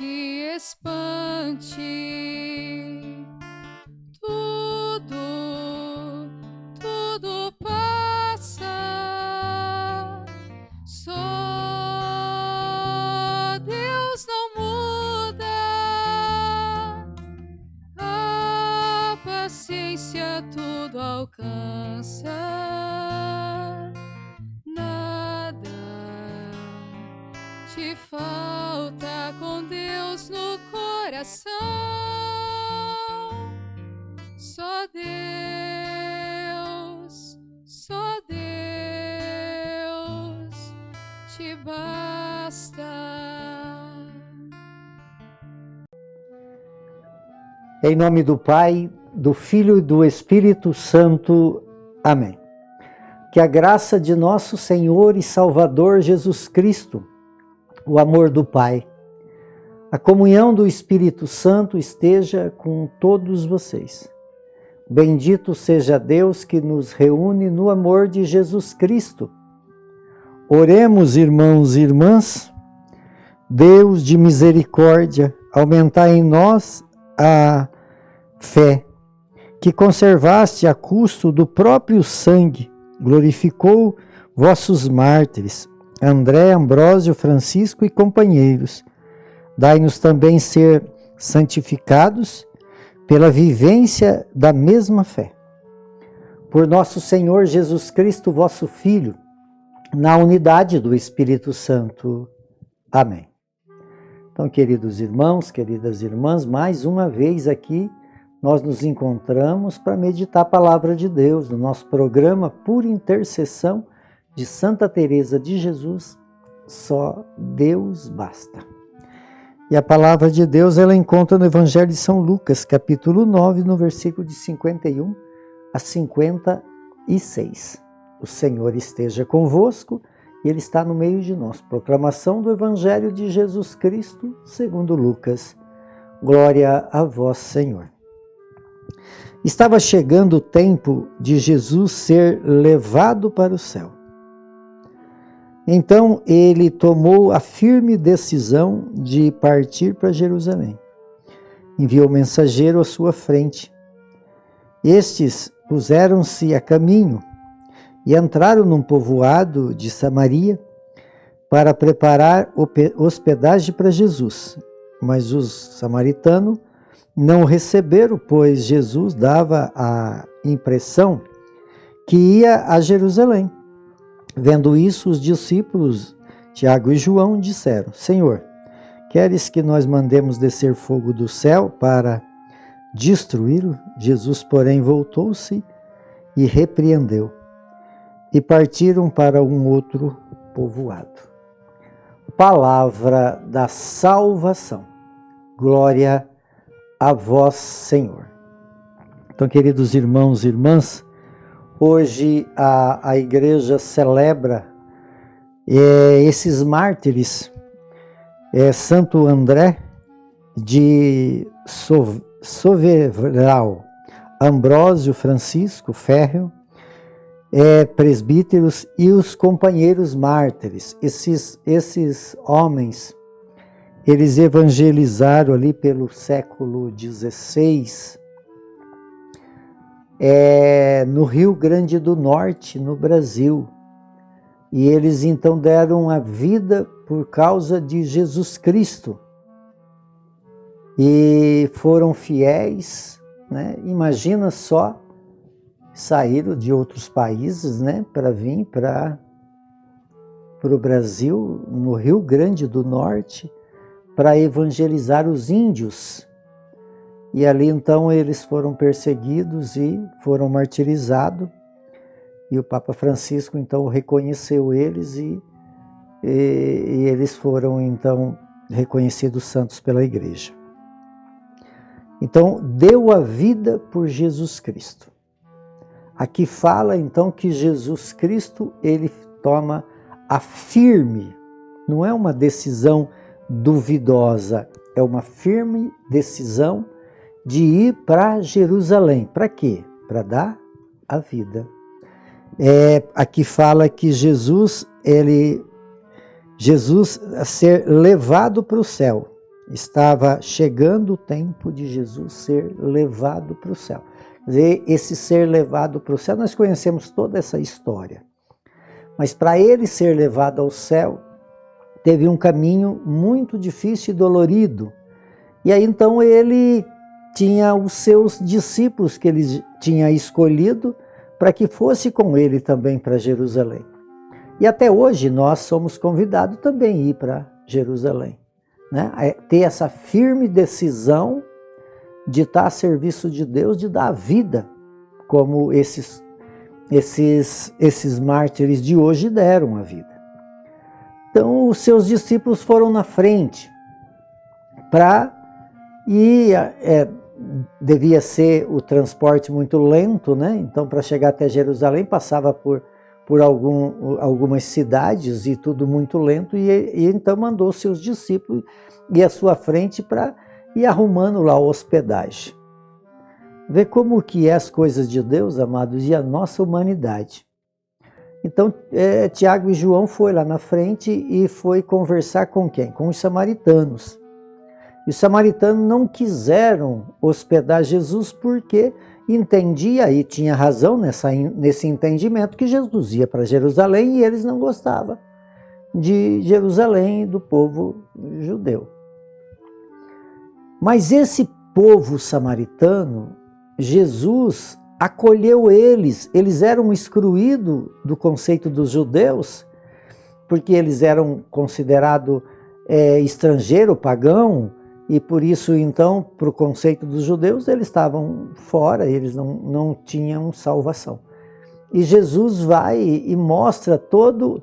te espante. Tudo passa. Só Deus não muda. A paciência tudo alcança. Nada te falta com Deus no coração. Só Deus te basta. Em nome do Pai, do Filho e do Espírito Santo. Amém. Que a graça de nosso Senhor e Salvador Jesus Cristo, o amor do Pai, a comunhão do Espírito Santo esteja com todos vocês. Bendito seja Deus que nos reúne no amor de Jesus Cristo. Oremos, irmãos e irmãs. Deus de misericórdia, aumentai em nós a fé, que conservaste a custo do próprio sangue, glorificou vossos mártires, André, Ambrósio, Francisco e companheiros. Dai-nos também ser santificados pela vivência da mesma fé. Por nosso Senhor Jesus Cristo, vosso Filho, na unidade do Espírito Santo. Amém. Então, queridos irmãos, queridas irmãs, mais uma vez aqui nós nos encontramos para meditar a palavra de Deus no nosso programa Por Intercessão de Santa Teresa de Jesus, Só Deus Basta. E a palavra de Deus ela encontra no Evangelho de São Lucas, capítulo 9, no versículo de 51 a 56. O Senhor esteja convosco e Ele está no meio de nós. Proclamação do Evangelho de Jesus Cristo, segundo Lucas. Glória a vós, Senhor. Estava chegando o tempo de Jesus ser levado para o céu. Então ele tomou a firme decisão de partir para Jerusalém. Enviou mensageiro à sua frente. Estes puseram-se a caminho e entraram num povoado de Samaria para preparar hospedagem para Jesus. Mas os samaritanos não o receberam, pois Jesus dava a impressão que ia a Jerusalém. Vendo isso, os discípulos, Tiago e João, disseram: Senhor, queres que nós mandemos descer fogo do céu para destruí-lo? Jesus, porém, voltou-se e repreendeu. E partiram para um outro povoado. Palavra da salvação. Glória a vós, Senhor. Então, queridos irmãos e irmãs, hoje a igreja celebra esses mártires, Santo André de Soveral, Ambrósio, Francisco, Férreo, presbíteros e os companheiros mártires. Esses homens, eles evangelizaram ali pelo século XVI, no Rio Grande do Norte, no Brasil. E eles então deram a vida por causa de Jesus Cristo. E foram fiéis, né? Imagina só, saíram de outros países, né, para vir para o Brasil, no Rio Grande do Norte, para evangelizar os índios. E ali então eles foram perseguidos e foram martirizados. E o Papa Francisco então reconheceu eles e eles foram então reconhecidos santos pela Igreja. Então deu a vida por Jesus Cristo. Aqui fala então que Jesus Cristo ele toma a firme, não é uma decisão duvidosa, é uma firme decisão de ir para Jerusalém. Para quê? Para dar a vida. Aqui fala que Jesus a ser levado para o céu. Estava chegando o tempo de Jesus ser levado para o céu. Quer dizer, esse ser levado para o céu, nós conhecemos toda essa história. Mas para ele ser levado ao céu, teve um caminho muito difícil e dolorido. E aí então ele tinha os seus discípulos que ele tinha escolhido para que fosse com ele também para Jerusalém. E até hoje nós somos convidados também a ir para Jerusalém, né? Ter essa firme decisão de estar a serviço de Deus, de dar a vida, como esses mártires de hoje deram a vida. Então os seus discípulos foram na frente devia ser o transporte muito lento, né? Então para chegar até Jerusalém passava por algumas cidades e tudo muito lento, e então mandou seus discípulos ir à sua frente para ir arrumando lá a hospedagem. Vê como que é as coisas de Deus, amados, e a nossa humanidade. Então Tiago e João foi lá na frente e foi conversar com quem? Com os samaritanos. E os samaritanos não quiseram hospedar Jesus porque entendia, e tinha razão nesse entendimento, que Jesus ia para Jerusalém e eles não gostavam de Jerusalém e do povo judeu. Mas esse povo samaritano, Jesus acolheu eles eram excluídos do conceito dos judeus, porque eles eram considerados estrangeiro, pagão, e por isso, então, para o conceito dos judeus, eles estavam fora, eles não tinham salvação. E Jesus vai e mostra todo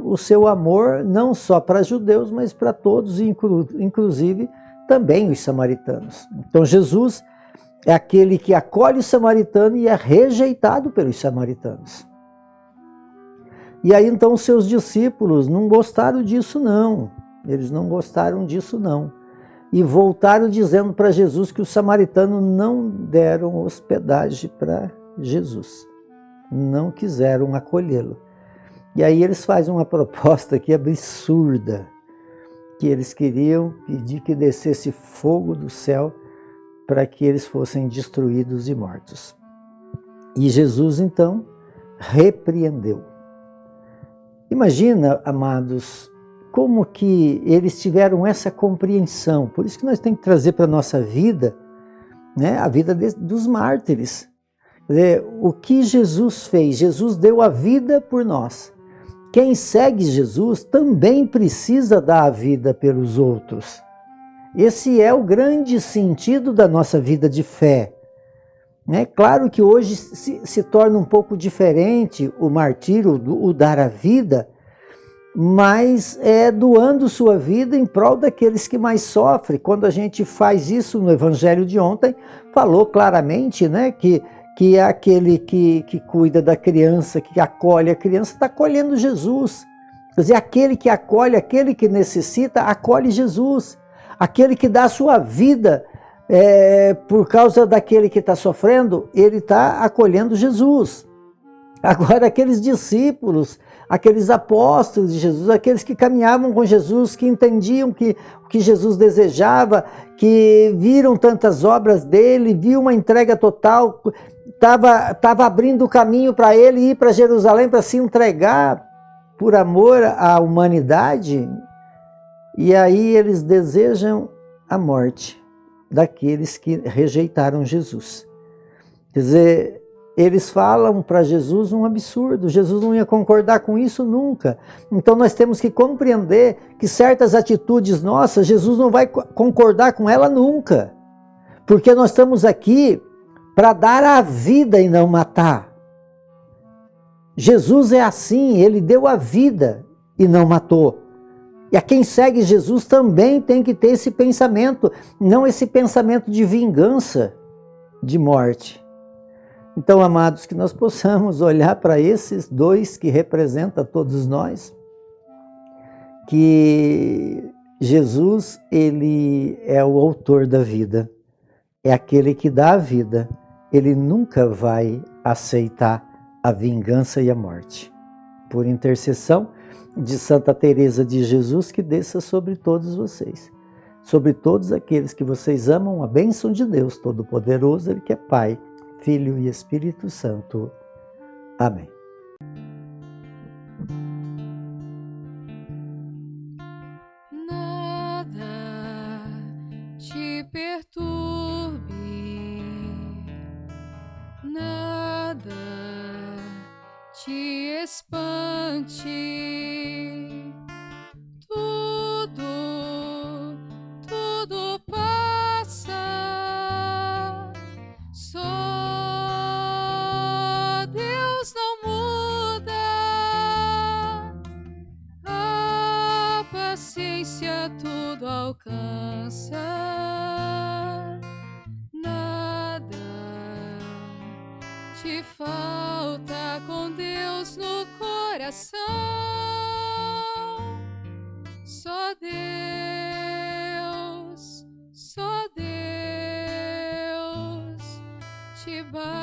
o seu amor, não só para judeus, mas para todos, inclusive também os samaritanos. Então Jesus é aquele que acolhe o samaritano e é rejeitado pelos samaritanos. E aí então os seus discípulos não gostaram disso não, eles não gostaram disso não. E voltaram dizendo para Jesus que os samaritanos não deram hospedagem para Jesus. Não quiseram acolhê-lo. E aí eles fazem uma proposta aqui absurda, que eles queriam pedir que descesse fogo do céu para que eles fossem destruídos e mortos. E Jesus então repreendeu. Imagina, amados, como que eles tiveram essa compreensão. Por isso que nós temos que trazer para a nossa vida, né, a vida dos mártires. Quer dizer, o que Jesus fez? Jesus deu a vida por nós. Quem segue Jesus também precisa dar a vida pelos outros. Esse é o grande sentido da nossa vida de fé. É claro que hoje se torna um pouco diferente o martírio, o dar a vida, mas é doando sua vida em prol daqueles que mais sofrem. Quando a gente faz isso no Evangelho de ontem, falou claramente, né, que é aquele que cuida da criança, que acolhe a criança, está acolhendo Jesus. Quer dizer, aquele que acolhe, aquele que necessita, acolhe Jesus. Aquele que dá a sua vida por causa daquele que está sofrendo, ele está acolhendo Jesus. Agora, aqueles discípulos, aqueles apóstolos de Jesus, aqueles que caminhavam com Jesus, que entendiam o que Jesus desejava, que viram tantas obras dele, viu uma entrega total, estava abrindo o caminho para ele ir para Jerusalém para se entregar por amor à humanidade, e aí eles desejam a morte daqueles que rejeitaram Jesus. Quer dizer, eles falam para Jesus um absurdo, Jesus não ia concordar com isso nunca. Então nós temos que compreender que certas atitudes nossas, Jesus não vai concordar com ela nunca. Porque nós estamos aqui para dar a vida e não matar. Jesus é assim, ele deu a vida e não matou. E a quem segue Jesus também tem que ter esse pensamento, não esse pensamento de vingança, de morte. Então, amados, que nós possamos olhar para esses dois que representam todos nós, que Jesus, ele é o autor da vida, é aquele que dá a vida, ele nunca vai aceitar a vingança e a morte. Por intercessão de Santa Teresa de Jesus, que desça sobre todos vocês. sobre todos aqueles que vocês amam, a bênção de Deus Todo-Poderoso, Ele que é Pai, Filho e Espírito Santo. Amém. Nada te perturbe, nada te espante, tudo passa, só Deus não muda, a paciência tudo alcança, nada te falta com Deus no coração, só Deus te basta.